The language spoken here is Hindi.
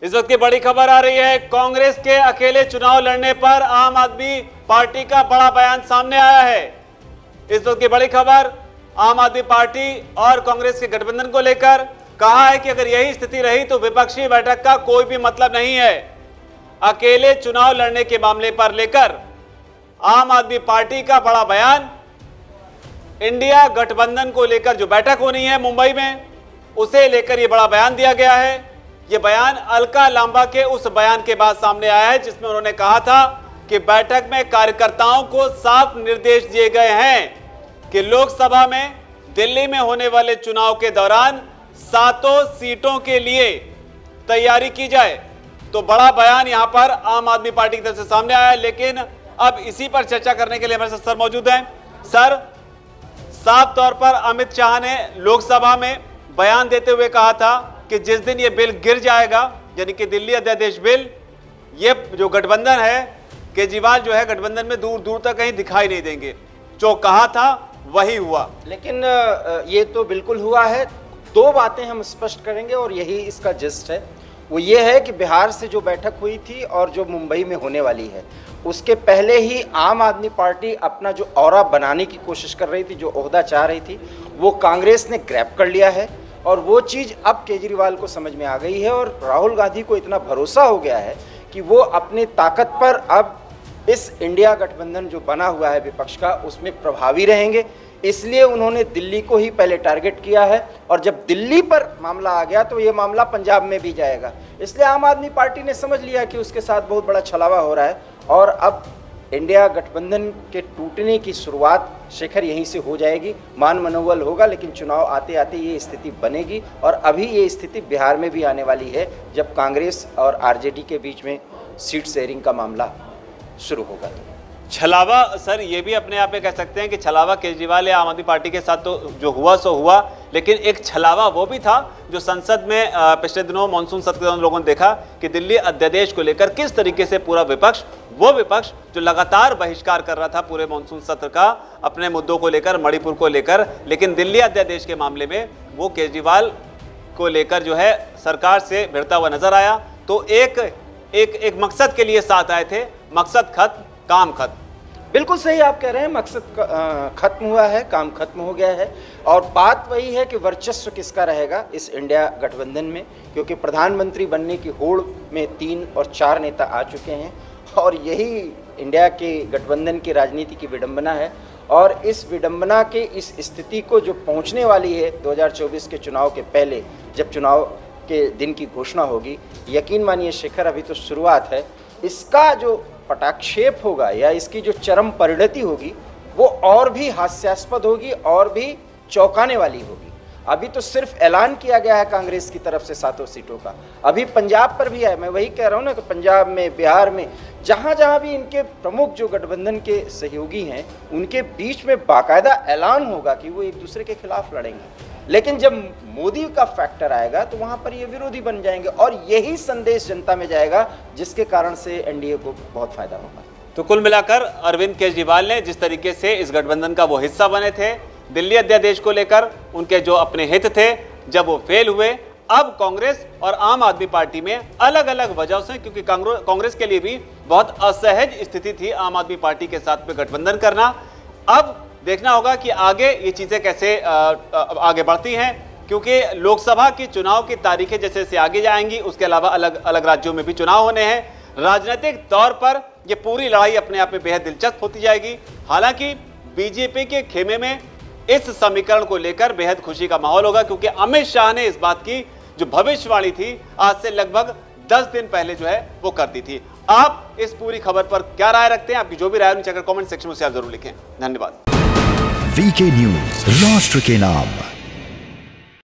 इस वक्त की बड़ी खबर आ रही है, कांग्रेस के अकेले चुनाव लड़ने पर आम आदमी पार्टी का बड़ा बयान सामने आया है। इस वक्त की बड़ी खबर आम आदमी पार्टी और कांग्रेस के गठबंधन को लेकर कहा है कि अगर यही स्थिति रही तो विपक्षी बैठक का कोई भी मतलब नहीं है। अकेले चुनाव लड़ने के मामले पर लेकर आम आदमी पार्टी का बड़ा बयान, इंडिया गठबंधन को लेकर जो बैठक होनी है मुंबई में, उसे लेकर यह बड़ा बयान दिया गया है। यह बयान अलका लांबा के उस बयान के बाद सामने आया है जिसमें उन्होंने कहा था कि बैठक में कार्यकर्ताओं को साफ निर्देश दिए गए हैं कि लोकसभा में दिल्ली में होने वाले चुनाव के दौरान 7 सीटों के लिए तैयारी की जाए। तो बड़ा बयान यहां पर आम आदमी पार्टी की तरफ से सामने आया है। लेकिन अब इसी पर चर्चा करने के लिए हमारे साथ सर मौजूद हैं। सर, साफ तौर पर अमित शाह ने लोकसभा में बयान देते हुए कहा था कि जिस दिन ये बिल गिर जाएगा, यानी कि दिल्ली अध्यादेश बिल, ये जो गठबंधन है, केजरीवाल जो है गठबंधन में दूर दूर तक कहीं दिखाई नहीं देंगे। जो कहा था वही हुआ। लेकिन ये तो बिल्कुल हुआ है। 2 बातें हम स्पष्ट करेंगे और यही इसका जिस्ट है। वो ये है कि बिहार से जो बैठक हुई थी और जो मुंबई में होने वाली है, उसके पहले ही आम आदमी पार्टी अपना जो औरा बनाने की कोशिश कर रही थी, जो ओहदा चाह रही थी, वो कांग्रेस ने ग्रैब कर लिया है। और वो चीज़ अब केजरीवाल को समझ में आ गई है और राहुल गांधी को इतना भरोसा हो गया है कि वो अपनी ताकत पर अब इस इंडिया गठबंधन जो बना हुआ है विपक्ष का, उसमें प्रभावी रहेंगे। इसलिए उन्होंने दिल्ली को ही पहले टारगेट किया है और जब दिल्ली पर मामला आ गया तो ये मामला पंजाब में भी जाएगा। इसलिए आम आदमी पार्टी ने समझ लिया कि उसके साथ बहुत बड़ा छलावा हो रहा है और अब इंडिया गठबंधन के टूटने की शुरुआत शेखर यहीं से हो जाएगी। मान मनोबल होगा, लेकिन चुनाव आते आते ये स्थिति बनेगी और अभी ये स्थिति बिहार में भी आने वाली है जब कांग्रेस और आरजेडी के बीच में सीट शेयरिंग का मामला शुरू होगा। छलावा, सर, ये भी अपने आप में कह सकते हैं कि छलावा केजरीवाल या आम आदमी पार्टी के साथ तो जो हुआ सो हुआ, लेकिन एक छलावा वो भी था जो संसद में पिछले दिनों मानसून सत्र के दौरान लोगों ने देखा कि दिल्ली अध्यादेश को लेकर किस तरीके से पूरा विपक्ष, वो विपक्ष जो लगातार बहिष्कार कर रहा था पूरे मानसून सत्र का अपने मुद्दों को लेकर, मणिपुर को लेकर, लेकिन दिल्ली अध्यादेश के मामले में वो केजरीवाल को लेकर जो है सरकार से भिड़ता हुआ नजर आया। तो एक मकसद के लिए साथ आए थे, मकसद खत्म, काम खत्म। बिल्कुल सही आप कह रहे हैं, मकसद खत्म हुआ है, काम खत्म हो गया है। और बात वही है कि वर्चस्व किसका रहेगा इस इंडिया गठबंधन में, क्योंकि प्रधानमंत्री बनने की होड़ में 3 और 4 नेता आ चुके हैं और यही इंडिया के गठबंधन की राजनीति की विडंबना है। और इस विडंबना के इस स्थिति को जो पहुंचने वाली है 2024 के चुनाव के पहले, जब चुनाव के दिन की घोषणा होगी, यकीन मानिए शेखर, अभी तो शुरुआत है। इसका जो पटाक्षेप होगा या इसकी जो चरम परिणति होगी वो और भी हास्यास्पद होगी और भी चौंकाने वाली होगी। अभी तो सिर्फ ऐलान किया गया है कांग्रेस की तरफ से 7 सीटों का, अभी पंजाब पर भी है। मैं वही कह रहा हूँ ना कि पंजाब में, बिहार में, जहाँ जहाँ भी इनके प्रमुख जो गठबंधन के सहयोगी हैं, उनके बीच में बाकायदा ऐलान होगा कि वो एक दूसरे के खिलाफ लड़ेंगे। लेकिन जब मोदी का फैक्टर आएगा तो वहां पर ये विरोधी बन जाएंगे और यही संदेश जनता में जाएगा जिसके कारण से एनडीए को बहुत फायदा होगा। तो कुल मिलाकर अरविंद केजरीवाल ने जिस तरीके से इस गठबंधन का वो हिस्सा बने थे, दिल्ली अध्यादेश को लेकर उनके जो अपने हित थे, जब वो फेल हुए, अब कांग्रेस और आम आदमी पार्टी में अलग अलग वजहों से, क्योंकि कांग्रेस के लिए भी बहुत असहज स्थिति थी आम आदमी पार्टी के साथ में गठबंधन करना। अब देखना होगा कि आगे ये चीजें कैसे आगे बढ़ती हैं, क्योंकि लोकसभा की चुनाव की तारीखें जैसे जैसे आगे जाएंगी, उसके अलावा अलग अलग राज्यों में भी चुनाव होने हैं। राजनीतिक तौर पर ये पूरी लड़ाई अपने आप में बेहद दिलचस्प होती जाएगी। हालांकि बीजेपी के खेमे में इस समीकरण को लेकर बेहद खुशी का माहौल होगा, क्योंकि अमित शाह ने इस बात की जो भविष्यवाणी थी आज से लगभग 10 दिन पहले जो है वो कर दी थी। आप इस पूरी खबर पर क्या राय रखते हैं? आपकी जो भी राय नीचे कमेंट सेक्शन में से आप जरूर लिखें। धन्यवाद। वीके न्यूज, राष्ट्र के नाम।